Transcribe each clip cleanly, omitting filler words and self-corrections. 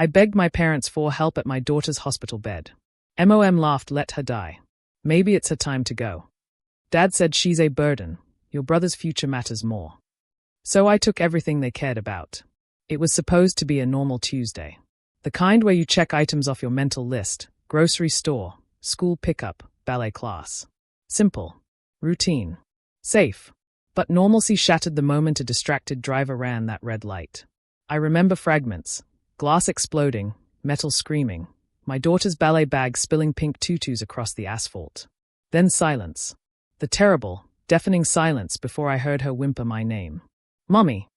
I begged my parents for help at my daughter's hospital bed. Mom laughed, let her die. Maybe it's her time to go. Dad said she's a burden. Your brother's future matters more. So I took everything they cared about. It was supposed to be a normal Tuesday. The kind where you check items off your mental list: grocery store, school pickup, ballet class. Simple. Routine. Safe. But normalcy shattered the moment a distracted driver ran that red light. I remember fragments: glass exploding, metal screaming, my daughter's ballet bag spilling pink tutus across the asphalt. Then silence. The terrible, deafening silence before I heard her whimper my name. Mommy.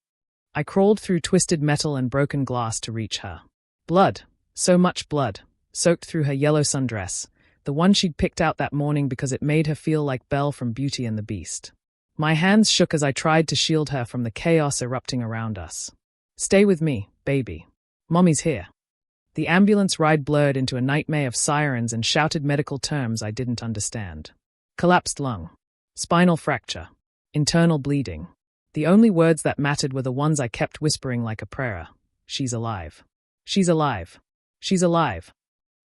I crawled through twisted metal and broken glass to reach her. Blood, so much blood, soaked through her yellow sundress, the one she'd picked out that morning because it made her feel like Belle from Beauty and the Beast. My hands shook as I tried to shield her from the chaos erupting around us. Stay with me, baby. Mommy's here. The ambulance ride blurred into a nightmare of sirens and shouted medical terms I didn't understand. Collapsed lung. Spinal fracture. Internal bleeding. The only words that mattered were the ones I kept whispering like a prayer. She's alive. She's alive. She's alive.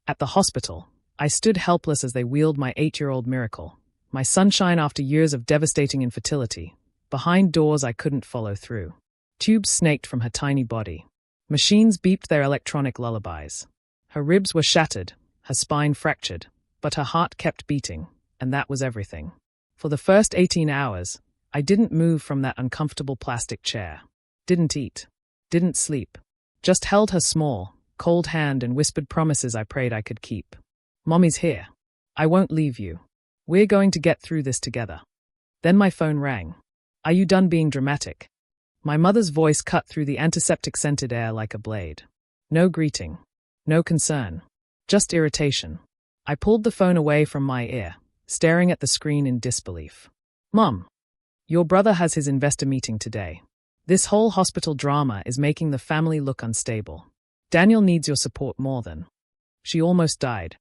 At the hospital, I stood helpless as they wheeled my 8-year-old miracle, my sunshine after years of devastating infertility, behind doors I couldn't follow through. Tubes snaked from her tiny body. Machines beeped their electronic lullabies. Her ribs were shattered, her spine fractured, but her heart kept beating, and that was everything. For the first 18 hours, I didn't move from that uncomfortable plastic chair. Didn't eat. Didn't sleep. Just held her small, cold hand and whispered promises I prayed I could keep. Mommy's here. I won't leave you. We're going to get through this together. Then my phone rang. Are you done being dramatic? My mother's voice cut through the antiseptic-scented air like a blade. No greeting. No concern. Just irritation. I pulled the phone away from my ear, staring at the screen in disbelief. Mom, your brother has his investor meeting today. This whole hospital drama is making the family look unstable. Daniel needs your support more than. She almost died.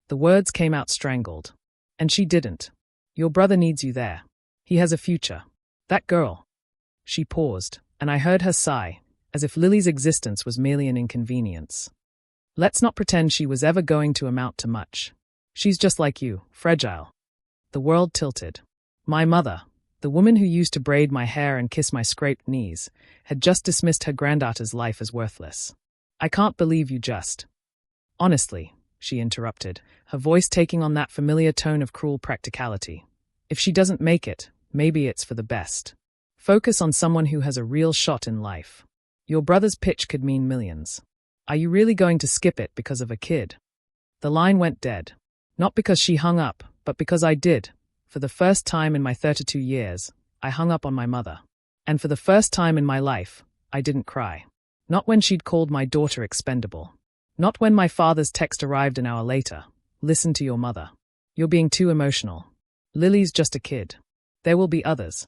The words came out strangled. And she didn't. Your brother needs you there. He has a future. That girl. She paused, and I heard her sigh, as if Lily's existence was merely an inconvenience. Let's not pretend she was ever going to amount to much. She's just like you, fragile. The world tilted. My mother, the woman who used to braid my hair and kiss my scraped knees, had just dismissed her granddaughter's life as worthless. I can't believe you just. Honestly, she interrupted, her voice taking on that familiar tone of cruel practicality. If she doesn't make it, maybe it's for the best. Focus on someone who has a real shot in life. Your brother's pitch could mean millions. Are you really going to skip it because of a kid? The line went dead. Not because she hung up, but because I did. For the first time in my 32 years, I hung up on my mother. And for the first time in my life, I didn't cry. Not when she'd called my daughter expendable. Not when my father's text arrived an hour later. Listen to your mother. You're being too emotional. Lily's just a kid. There will be others.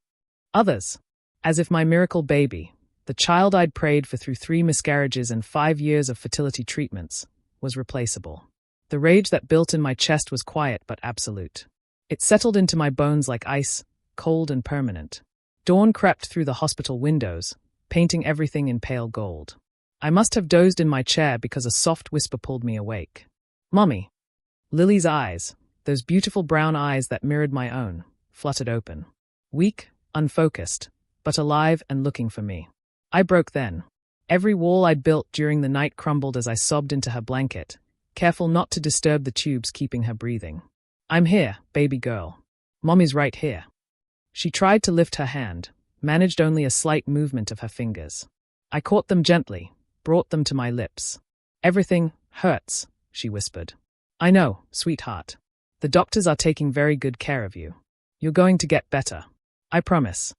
Others. As if my miracle baby, the child I'd prayed for through 3 miscarriages and 5 years of fertility treatments, was replaceable. The rage that built in my chest was quiet but absolute. It settled into my bones like ice, cold and permanent. Dawn crept through the hospital windows, painting everything in pale gold. I must have dozed in my chair because a soft whisper pulled me awake. Mommy. Lily's eyes, those beautiful brown eyes that mirrored my own, fluttered open. Weak, unfocused, but alive and looking for me. I broke then. Every wall I'd built during the night crumbled as I sobbed into her blanket, careful not to disturb the tubes keeping her breathing. I'm here, baby girl. Mommy's right here. She tried to lift her hand, managed only a slight movement of her fingers. I caught them gently, brought them to my lips. Everything hurts, she whispered. I know, sweetheart. The doctors are taking very good care of you. You're going to get better. I promise.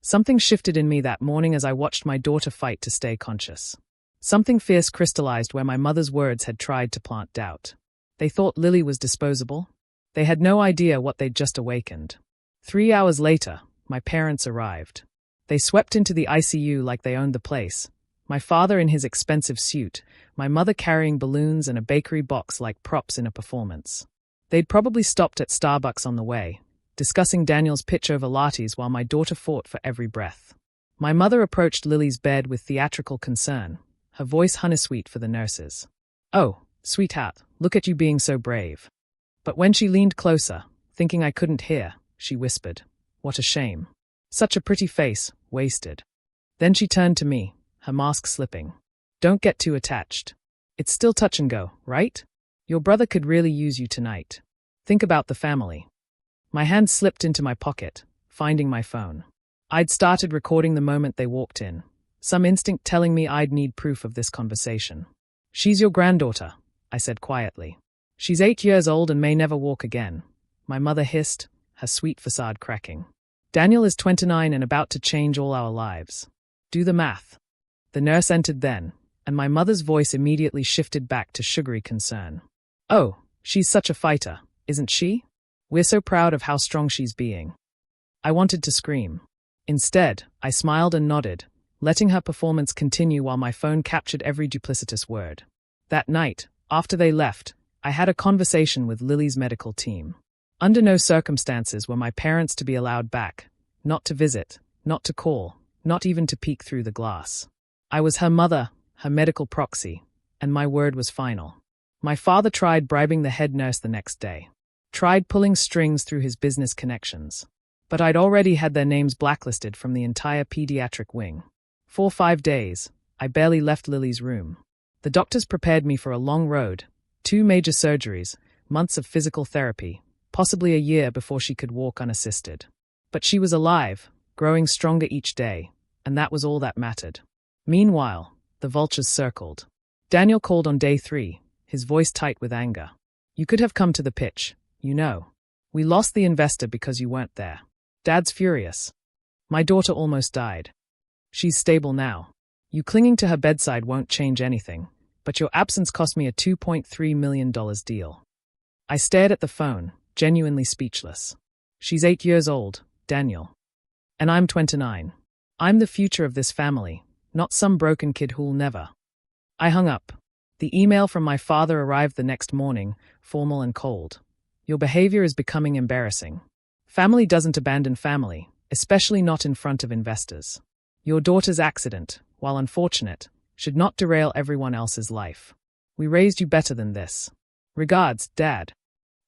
Something shifted in me that morning as I watched my daughter fight to stay conscious. Something fierce crystallized where my mother's words had tried to plant doubt. They thought Lily was disposable. They had no idea what they'd just awakened. 3 hours later, my parents arrived. They swept into the ICU like they owned the place. My father in his expensive suit, my mother carrying balloons and a bakery box like props in a performance. They'd probably stopped at Starbucks on the way, discussing Daniel's pitch over lattes while my daughter fought for every breath. My mother approached Lily's bed with theatrical concern, her voice honey-sweet for the nurses. "Oh, sweetheart, look at you being so brave." But when she leaned closer, thinking I couldn't hear, she whispered, "What a shame. Such a pretty face, wasted." Then she turned to me, her mask slipping. "Don't get too attached. It's still touch and go, right? Your brother could really use you tonight. Think about the family." My hand slipped into my pocket, finding my phone. I'd started recording the moment they walked in, some instinct telling me I'd need proof of this conversation. "She's your granddaughter," I said quietly. "She's 8 years old and may never walk again," my mother hissed, her sweet facade cracking. "Daniel is 29 and about to change all our lives. Do the math." The nurse entered then, and my mother's voice immediately shifted back to sugary concern. "Oh, she's such a fighter, isn't she? We're so proud of how strong she's being." I wanted to scream. Instead, I smiled and nodded, letting her performance continue while my phone captured every duplicitous word. That night, after they left, I had a conversation with Lily's medical team. Under no circumstances were my parents to be allowed back, not to visit, not to call, not even to peek through the glass. I was her mother, her medical proxy, and my word was final. My father tried bribing the head nurse the next day, tried pulling strings through his business connections. But I'd already had their names blacklisted from the entire pediatric wing. For 5 days, I barely left Lily's room. The doctors prepared me for a long road, 2 major surgeries, months of physical therapy, possibly a year before she could walk unassisted. But she was alive, growing stronger each day, and that was all that mattered. Meanwhile, the vultures circled. Daniel called on day 3, his voice tight with anger. "You could have come to the pitch, you know. We lost the investor because you weren't there. Dad's furious. My daughter almost died. She's stable now. You clinging to her bedside won't change anything, but your absence cost me a $2.3 million deal." I stared at the phone, genuinely speechless. She's 8 years old, Daniel. And I'm 29. I'm the future of this family, not some broken kid who'll never. I hung up. The email from my father arrived the next morning, formal and cold. "Your behavior is becoming embarrassing. Family doesn't abandon family, especially not in front of investors. Your daughter's accident, while unfortunate, should not derail everyone else's life. We raised you better than this. Regards, Dad."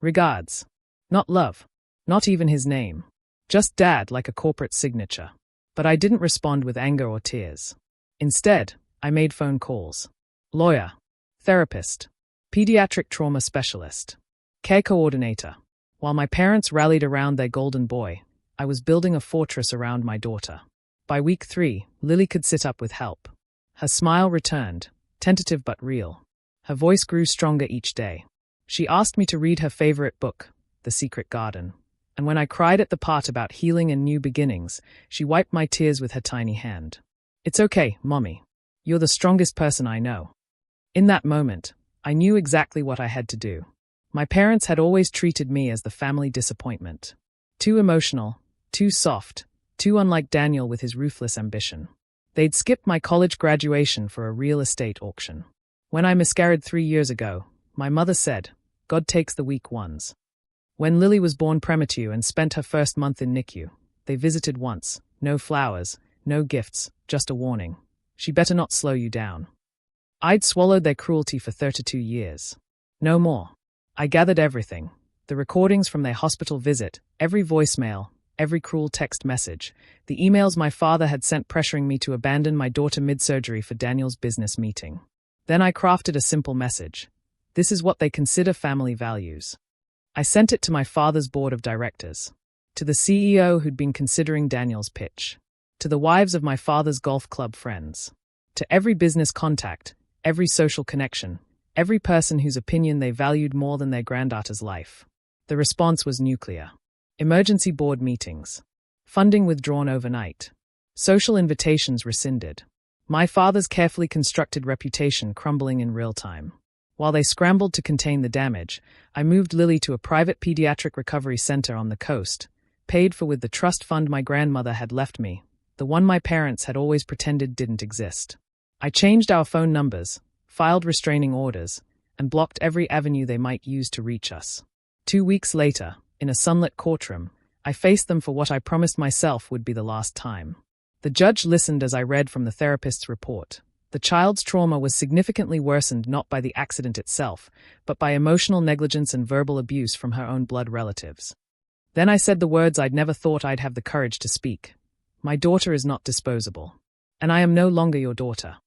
Regards. Not love. Not even his name. Just Dad, like a corporate signature. But I didn't respond with anger or tears. Instead, I made phone calls. Lawyer. Therapist. Pediatric trauma specialist. Care coordinator. While my parents rallied around their golden boy, I was building a fortress around my daughter. By week 3, Lily could sit up with help. Her smile returned, tentative but real. Her voice grew stronger each day. She asked me to read her favorite book, The Secret Garden. And when I cried at the part about healing and new beginnings, she wiped my tears with her tiny hand. "It's okay, Mommy. You're the strongest person I know." In that moment, I knew exactly what I had to do. My parents had always treated me as the family disappointment. Too emotional, too soft, too unlike Daniel with his ruthless ambition. They'd skipped my college graduation for a real estate auction. When I miscarried 3 years ago, my mother said, "God takes the weak ones." When Lily was born premature and spent her first month in NICU, they visited once, no flowers, no gifts, just a warning. "She better not slow you down." I'd swallowed their cruelty for 32 years. No more. I gathered everything, the recordings from their hospital visit, every voicemail, every cruel text message, the emails my father had sent pressuring me to abandon my daughter mid-surgery for Daniel's business meeting. Then I crafted a simple message. This is what they consider family values. I sent it to my father's board of directors, to the CEO who'd been considering Daniel's pitch, to the wives of my father's golf club friends, to every business contact, every social connection, every person whose opinion they valued more than their granddaughter's life. The response was nuclear. Emergency board meetings. Funding withdrawn overnight. Social invitations rescinded. My father's carefully constructed reputation crumbling in real time. While they scrambled to contain the damage, I moved Lily to a private pediatric recovery center on the coast, paid for with the trust fund my grandmother had left me, the one my parents had always pretended didn't exist. I changed our phone numbers, filed restraining orders, and blocked every avenue they might use to reach us. 2 weeks later, in a sunlit courtroom, I faced them for what I promised myself would be the last time. The judge listened as I read from the therapist's report, The child's trauma was significantly worsened not by the accident itself, but by emotional negligence and verbal abuse from her own blood relatives. Then I said the words I'd never thought I'd have the courage to speak. My daughter is not disposable. And I am no longer your daughter.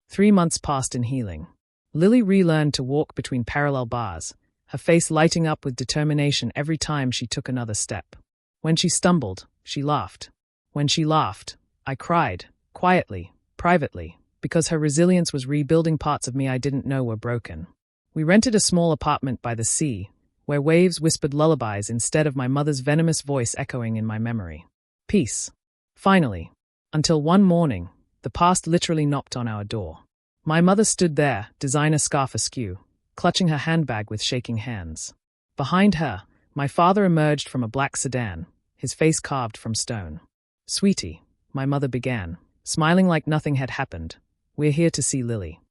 3 months passed in healing. Lily relearned to walk between parallel bars, her face lighting up with determination every time she took another step. When she stumbled, she laughed. When she laughed, I cried, quietly, privately, because her resilience was rebuilding parts of me I didn't know were broken. We rented a small apartment by the sea, where waves whispered lullabies instead of my mother's venomous voice echoing in my memory. Peace. Finally. Until one morning, the past literally knocked on our door. My mother stood there, designer scarf askew, clutching her handbag with shaking hands. Behind her, my father emerged from a black sedan, his face carved from stone. "Sweetie," my mother began, smiling like nothing had happened, "we're here to see Lily."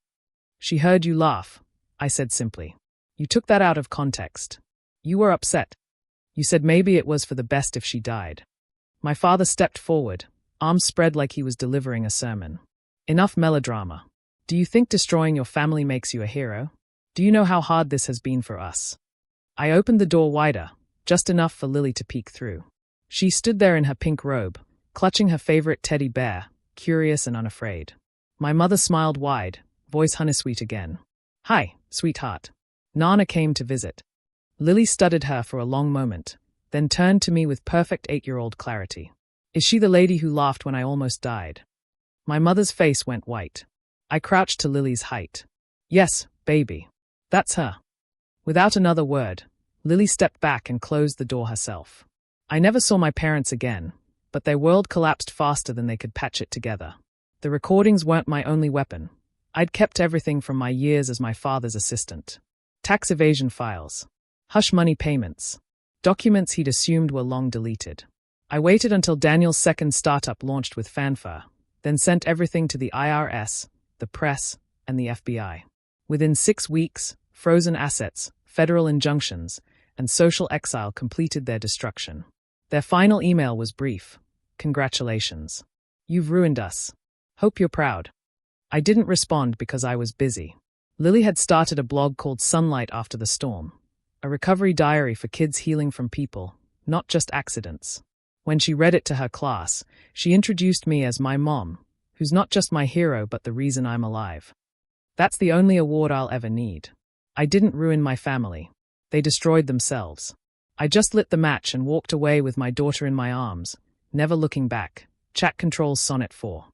"She heard you laugh," I said simply. "You took that out of context. You were upset. You said maybe it was for the best if she died." My father stepped forward, arms spread like he was delivering a sermon. "Enough melodrama. Do you think destroying your family makes you a hero? Do you know how hard this has been for us?" I opened the door wider, just enough for Lily to peek through. She stood there in her pink robe, clutching her favorite teddy bear, curious and unafraid. My mother smiled wide, voice honeysweet again. "Hi, sweetheart. Nana came to visit." Lily studied her for a long moment, then turned to me with perfect 8-year-old clarity. "Is she the lady who laughed when I almost died?" My mother's face went white. I crouched to Lily's height. "Yes, baby. That's her." Without another word, Lily stepped back and closed the door herself. I never saw my parents again, but their world collapsed faster than they could patch it together. The recordings weren't my only weapon. I'd kept everything from my years as my father's assistant. Tax evasion files. Hush money payments. Documents he'd assumed were long deleted. I waited until Daniel's second startup launched with fanfare, then sent everything to the IRS, the press, and the FBI. Within 6 weeks, frozen assets, federal injunctions, and social exile completed their destruction. Their final email was brief. "Congratulations. You've ruined us. Hope you're proud." I didn't respond because I was busy. Lily had started a blog called Sunlight After the Storm, a recovery diary for kids healing from people, not just accidents. When she read it to her class, she introduced me as my mom, who's not just my hero but the reason I'm alive. That's the only award I'll ever need. I didn't ruin my family. They destroyed themselves. I just lit the match and walked away with my daughter in my arms, never looking back. Chat Controls Sonnet 4.